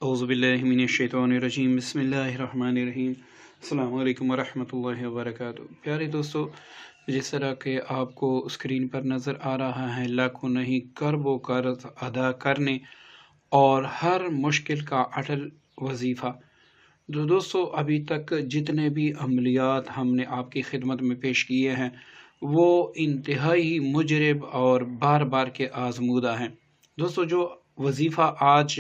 औज़ुबिल्लाहिमिनश्शैतानिर्रजीम बिस्मिल्लाहिर्रहमानिर्रहीम अस्सलामु अलैकुम वरहमतुल्लाहि वबरकातुहू। प्यारे दोस्तों, जिस तरह के आपको स्क्रीन पर नज़र आ रहा है, लाखों नहीं करबो कर्ज अदा करने और हर मुश्किल का अटल वजीफ़ा। तो दोस्तों, अभी तक जितने भी अमलियात हमने आपकी खिदमत में पेश किए हैं वो इंतहाई मुजरब और बार बार के आजमूदा हैं। दोस्तों, जो वजीफ़ा आज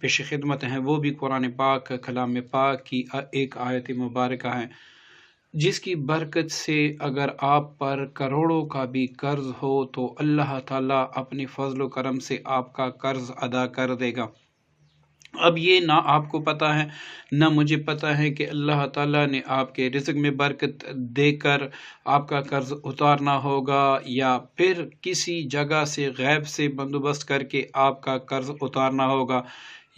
पेश खिदमत हैं वो भी कुरान पाक कलाम पाक की एक आयत मुबारक है, जिसकी बरकत से अगर आप पर करोड़ों का भी कर्ज हो तो अल्लाह ताला अपने फजल करम से आपका कर्ज अदा कर देगा। अब ये ना आपको पता है ना मुझे पता है कि अल्लाह ताला ने आपके रिज़्क़ में बरकत देकर आपका कर्ज उतारना होगा या फिर किसी जगह से गैब से बंदोबस्त करके आपका कर्ज उतारना होगा।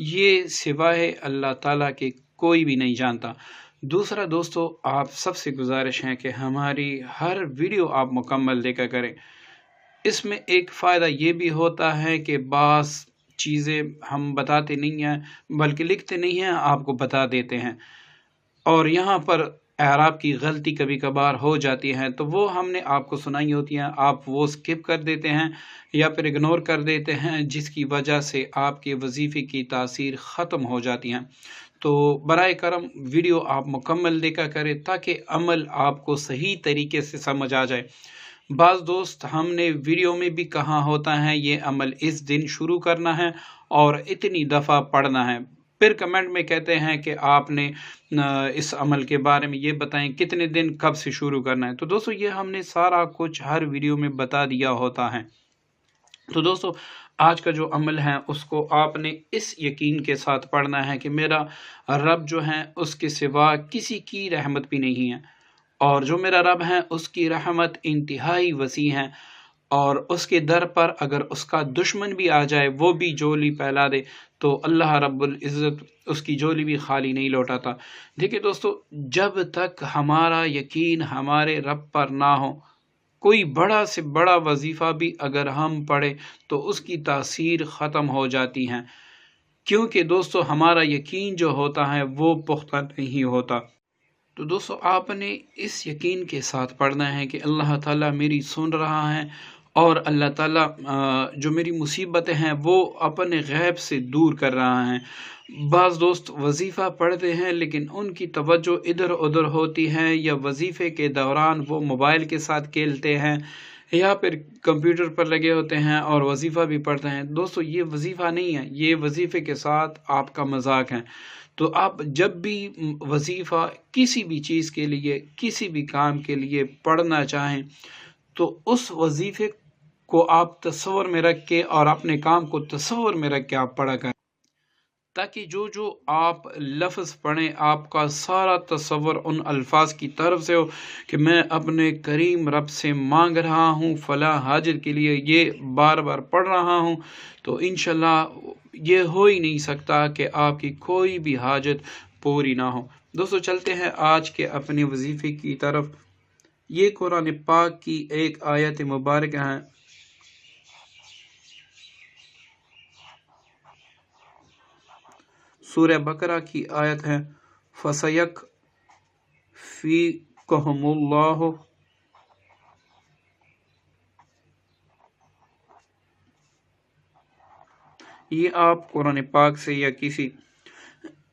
ये सिवाय अल्लाह ताला के कोई भी नहीं जानता। दूसरा दोस्तों, आप सबसे गुजारिश है कि हमारी हर वीडियो आप मुकम्मल देखा करें। इसमें एक फ़ायदा ये भी होता है कि बास चीज़ें हम बताते नहीं हैं बल्कि लिखते नहीं हैं, आपको बता देते हैं, और यहाँ पर एराब की गलती कभी कभार हो जाती है तो वो हमने आपको सुनाई होती हैं, आप वो स्किप कर देते हैं या फिर इग्नोर कर देते हैं, जिसकी वजह से आपके वजीफ़े की तासीर ख़त्म हो जाती हैं। तो बराए करम वीडियो आप मुकम्मल देखा करें ताकि अमल आपको सही तरीके से समझ आ जाए। बाज़ दोस्त हमने वीडियो में भी कहा होता है ये अमल इस दिन शुरू करना है और इतनी दफ़ा पढ़ना है, फिर कमेंट में कहते हैं कि आपने इस अमल के बारे में ये बताएं कितने दिन कब से शुरू करना है। तो दोस्तों, ये हमने सारा कुछ हर वीडियो में बता दिया होता है। तो दोस्तों, आज का जो अमल है उसको आपने इस यकीन के साथ पढ़ना है कि मेरा रब जो है उसके सिवा किसी की रहमत भी नहीं है, और जो मेरा रब है उसकी रहमत इंतहाई वसी है, और उसके दर पर अगर उसका दुश्मन भी आ जाए वो भी झोली फैला दे तो अल्लाह रब्बुल इज़्ज़त उसकी झोली भी खाली नहीं लौटाता। देखिए दोस्तों, जब तक हमारा यकीन हमारे रब पर ना हो, कोई बड़ा से बड़ा वजीफ़ा भी अगर हम पढ़े तो उसकी तासीर ख़त्म हो जाती है, क्योंकि दोस्तों हमारा यकीन जो होता है वो पुख्ता नहीं होता। तो दोस्तों, आपने इस यकीन के साथ पढ़ना है कि अल्लाह ताला मेरी सुन रहा है और अल्लाह ताला जो मेरी मुसीबतें हैं वो अपने गैब से दूर कर रहा है। बाज़ दोस्त वजीफ़ा पढ़ते हैं लेकिन उनकी तवज्जो इधर उधर होती है, या वजीफ़े के दौरान वो मोबाइल के साथ खेलते हैं या फिर कंप्यूटर पर लगे होते हैं और वजीफ़ा भी पढ़ते हैं। दोस्तों, ये वजीफ़ा नहीं है, ये वजीफ़े के साथ आपका मजाक है। तो आप जब भी वजीफ़ा किसी भी चीज़ के लिए किसी भी काम के लिए पढ़ना चाहें तो उस वजीफ़े को आप तसव्वुर में रख के और अपने काम को तसव्वुर में रख के आप पढ़ा करें, ताकि जो जो आप लफ्ज़ पढ़ें आपका सारा तसव्वुर उन अल्फाज की तरफ से हो कि मैं अपने करीम रब से मांग रहा हूँ फ़लाँ हाजत के लिए, ये बार बार पढ़ रहा हूँ। तो इंशाल्लाह ये हो ही नहीं सकता कि आपकी कोई भी हाजत पूरी ना हो। दोस्तों, चलते हैं आज के अपने वजीफ़े की तरफ। ये कुरान पाक की एक आयत मुबारक है, सूरह बकरा की आयत है, फसयक फी कहमुल्लाह। ये आप कुरान पाक से या किसी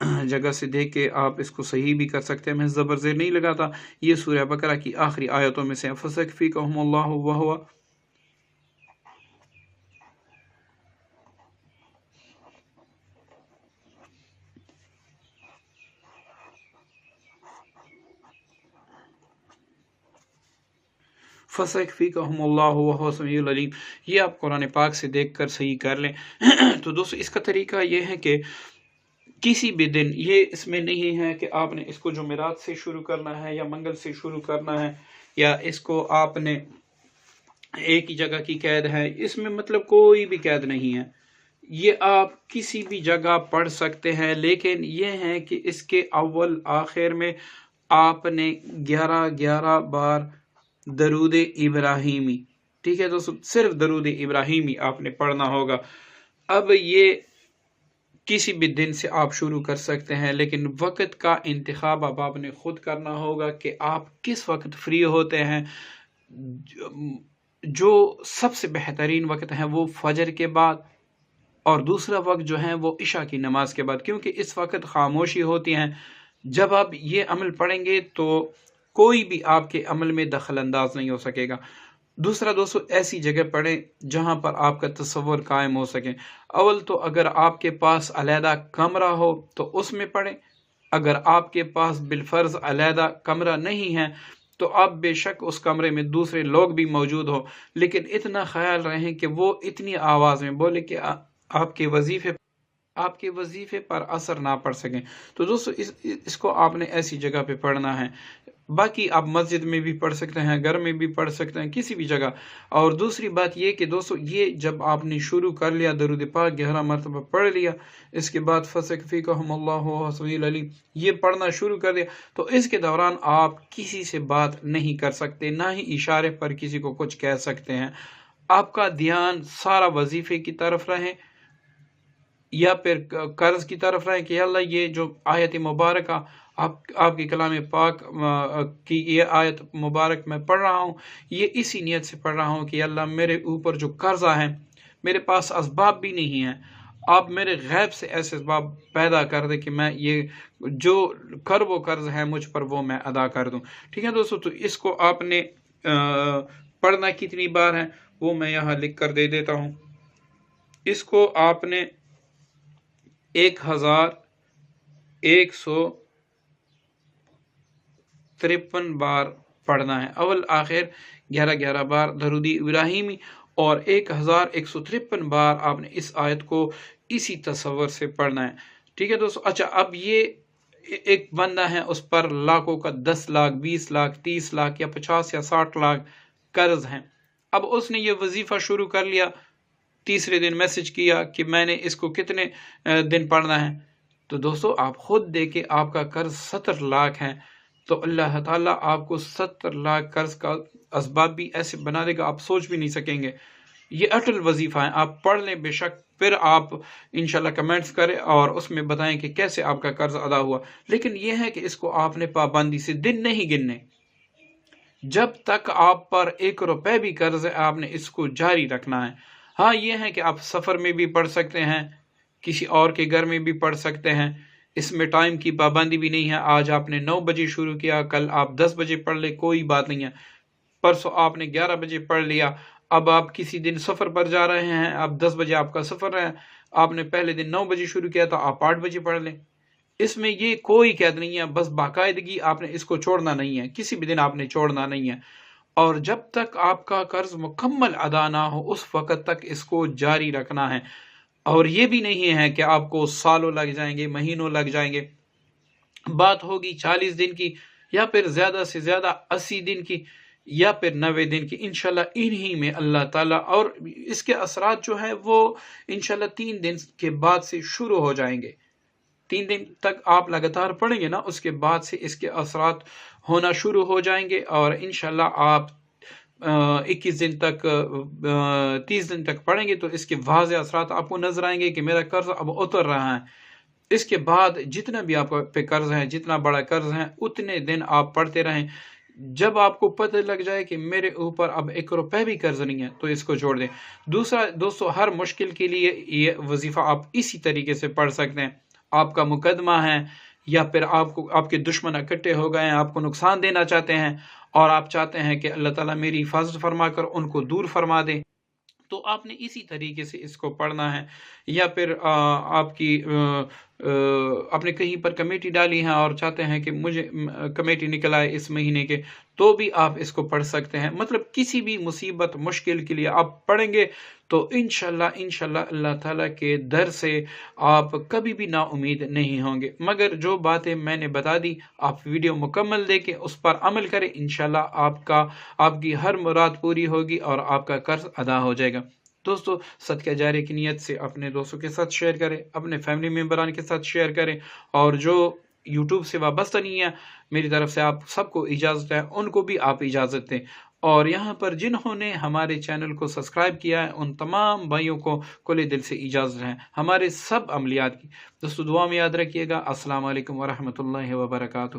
जगह से देख के आप इसको सही भी कर सकते हैं, मैं ज़बर ज़ेर नहीं लगाता। ये सूरह बकरा की आखिरी आयतों में से फसयक फी कहमुल्लाह वहुवा फ़सयकफ़ीकहुमुल्लाहु अलीम। ये आप कुरान पाक से देख कर सही कर लें। तो दोस्तों, इसका तरीका ये है कि किसी भी दिन, ये इसमें नहीं है कि आपने इसको जुमेरात से शुरू करना है या मंगल से शुरू करना है या इसको आपने एक ही जगह की कैद है, इसमें मतलब कोई भी कैद नहीं है। ये आप किसी भी जगह पढ़ सकते हैं, लेकिन ये है कि इसके अव्वल आखिर में आपने 11 बार दरूद इब्राहिमी, ठीक है दोस्तों, सिर्फ दरूद इब्राहिमी आपने पढ़ना होगा। अब ये किसी भी दिन से आप शुरू कर सकते हैं, लेकिन वक़्त का इंतखाब अब आपने ख़ुद करना होगा कि आप किस वक़्त फ्री होते हैं। जो सबसे बेहतरीन वक़्त है वो फ़जर के बाद, और दूसरा वक़्त जो है वो इशा की नमाज़ के बाद, क्योंकि इस वक़्त ख़ामोशी होती है। जब आप ये अमल पढ़ेंगे तो कोई भी आपके अमल में दखल अंदाज नहीं हो सकेगा। दूसरा दोस्तों, ऐसी जगह पढ़ें जहाँ पर आपका तसव्वुर कायम हो सके। अव्वल तो अगर आपके पास अलहदा कमरा हो तो उसमें पढ़ें। अगर आपके पास बिलफर्ज अलहदा कमरा नहीं है तो आप बेशक उस कमरे में दूसरे लोग भी मौजूद हो, लेकिन इतना ख्याल रहें कि वो इतनी आवाज़ में बोले कि आपके वजीफे पर असर ना पड़ सकें। तो दोस्तों इसको आपने ऐसी जगह पे पढ़ना है। बाकी आप मस्जिद में भी पढ़ सकते हैं, घर में भी पढ़ सकते हैं, किसी भी जगह। और दूसरी बात ये कि दोस्तों, ये जब आपने शुरू कर लिया, दरूद पाक 11 मरतबा पढ़ लिया, इसके बाद फसकफ़ीकहुमुल्लाहु व हस्बुल अलीम ये पढ़ना शुरू कर दिया, तो इसके दौरान आप किसी से बात नहीं कर सकते, ना ही इशारे पर किसी को कुछ कह सकते हैं। आपका ध्यान सारा वजीफे की तरफ रहे या फिर कर्ज की तरफ रहे कि अल्लाह ये जो आयत मुबारक आपकी कलाम पाक की ये आयत मुबारक मैं पढ़ रहा हूँ, ये इसी नियत से पढ़ रहा हूँ कि अल्लाह मेरे ऊपर जो कर्जा है, मेरे पास असबाब भी नहीं है, आप मेरे गैब से ऐसे असबाब पैदा कर दे कि मैं ये जो कर्ज है मुझ पर वो मैं अदा कर दूँ। ठीक है दोस्तों, तो इसको आपने पढ़ना कितनी बार है वो मैं यहाँ लिख कर दे देता हूँ। इसको आपने 1153 बार पढ़ना है। अव्वल आखिर 11-11 बार दरूद इब्राहिमी और 1153 बार आपने इस आयत को इसी तसव्वुर से पढ़ना है। ठीक है दोस्तों। अच्छा, अब ये एक बंदा है, उस पर लाखों का 10 लाख 20 लाख 30 लाख या 50 या 60 लाख कर्ज हैं। अब उसने ये वजीफा शुरू कर लिया, तीसरे दिन मैसेज किया कि मैंने इसको कितने दिन पढ़ना है। तो दोस्तों आप खुद देखें, आपका कर्ज 70 लाख है, तो अल्लाह ताला आपको 70 लाख कर्ज का असबाब भी ऐसे बना देगा, आप सोच भी नहीं सकेंगे। ये अटल वजीफा है, आप पढ़ लें बेशक, फिर आप इंशाल्लाह कमेंट्स करें और उसमें बताएं कि कैसे आपका कर्ज अदा हुआ। लेकिन यह है कि इसको आपने पाबंदी से दिन नहीं गिनने। जब तक आप पर 1 रुपए भी कर्ज है, आपने इसको जारी रखना है। हाँ, ये है कि आप सफ़र में भी पढ़ सकते हैं, किसी और के घर में भी पढ़ सकते हैं, इसमें टाइम की पाबंदी भी नहीं है। आज आपने 9 बजे शुरू किया, कल आप 10 बजे पढ़ ले, कोई बात नहीं है। परसों आपने 11 बजे पढ़ लिया, अब आप किसी दिन सफ़र पर जा रहे हैं, अब 10 बजे आपका सफ़र है, आपने पहले दिन 9 बजे शुरू किया तो आप 8 बजे पढ़ लें। इसमें ये कोई कैद नहीं है, बस बाकायदगी आपने इसको छोड़ना नहीं है, किसी भी दिन आपने छोड़ना नहीं है। और जब तक आपका कर्ज मुकम्मल अदा ना हो उस वक़्त तक इसको जारी रखना है। और ये भी नहीं है कि आपको सालों लग जाएंगे, महीनों लग जाएंगे। बात होगी 40 दिन की, या फिर ज़्यादा से ज़्यादा 80 दिन की, या फिर 90 दिन की। इंशाल्लाह इन्हीं में अल्लाह ताला, और इसके असरात जो है वो इंशाल्लाह 3 दिन के बाद से शुरू हो जाएंगे। 3 दिन तक आप लगातार पढ़ेंगे ना, उसके बाद से इसके असरात होना शुरू हो जाएंगे, और इंशाल्लाह आप 21 दिन तक 30 दिन तक पढ़ेंगे तो इसके वाज़ेह असरात आपको नजर आएंगे कि मेरा कर्ज अब उतर रहा है। इसके बाद जितना भी आप पे कर्ज है, जितना बड़ा कर्ज है, उतने दिन आप पढ़ते रहें। जब आपको पता लग जाए कि मेरे ऊपर अब 1 रुपए भी कर्ज नहीं है तो इसको छोड़ दें। दूसरा दोस्तों, हर मुश्किल के लिए ये वजीफा आप इसी तरीके से पढ़ सकते हैं। आपका मुकदमा है, या फिर आपको आपके दुश्मन इकट्ठे हो गए हैं, आपको नुकसान देना चाहते हैं, और आप चाहते हैं कि अल्लाह ताला मेरी हिफाजत फरमा कर उनको दूर फरमा दे, तो आपने इसी तरीके से इसको पढ़ना है। या फिर आपने कहीं पर कमेटी डाली है और चाहते हैं कि मुझे कमेटी निकल आए इस महीने के, तो भी आप इसको पढ़ सकते हैं। मतलब किसी भी मुसीबत मुश्किल के लिए आप पढ़ेंगे तो इंशाल्लाह अल्लाह ताला के दर से आप कभी भी नाउमीद नहीं होंगे। मगर जो बातें मैंने बता दी, आप वीडियो मुकम्मल देखें, उस पर अमल करें, इंशाल्लाह आपकी हर मुराद पूरी होगी और आपका कर्ज अदा हो जाएगा। दोस्तों, सदका जारी की नियत से अपने दोस्तों के साथ शेयर करें, अपने फैमिली मेम्बरान के साथ शेयर करें, और जो यूट्यूब से वाबस्ता नहीं है, मेरी तरफ से आप सबको इजाज़त है, उनको भी आप इजाज़त दें। اور یہاں پر جنہوں نے ہمارے چینل کو سبسکرائب کیا ہے ان تمام بھائیوں کو کھلے دل سے اجازت ہے ہمارے سب عملیات کی۔ دوستو دعا میں یاد رکھیے گا۔ السلام علیکم ورحمۃ اللہ وبرکاتہ۔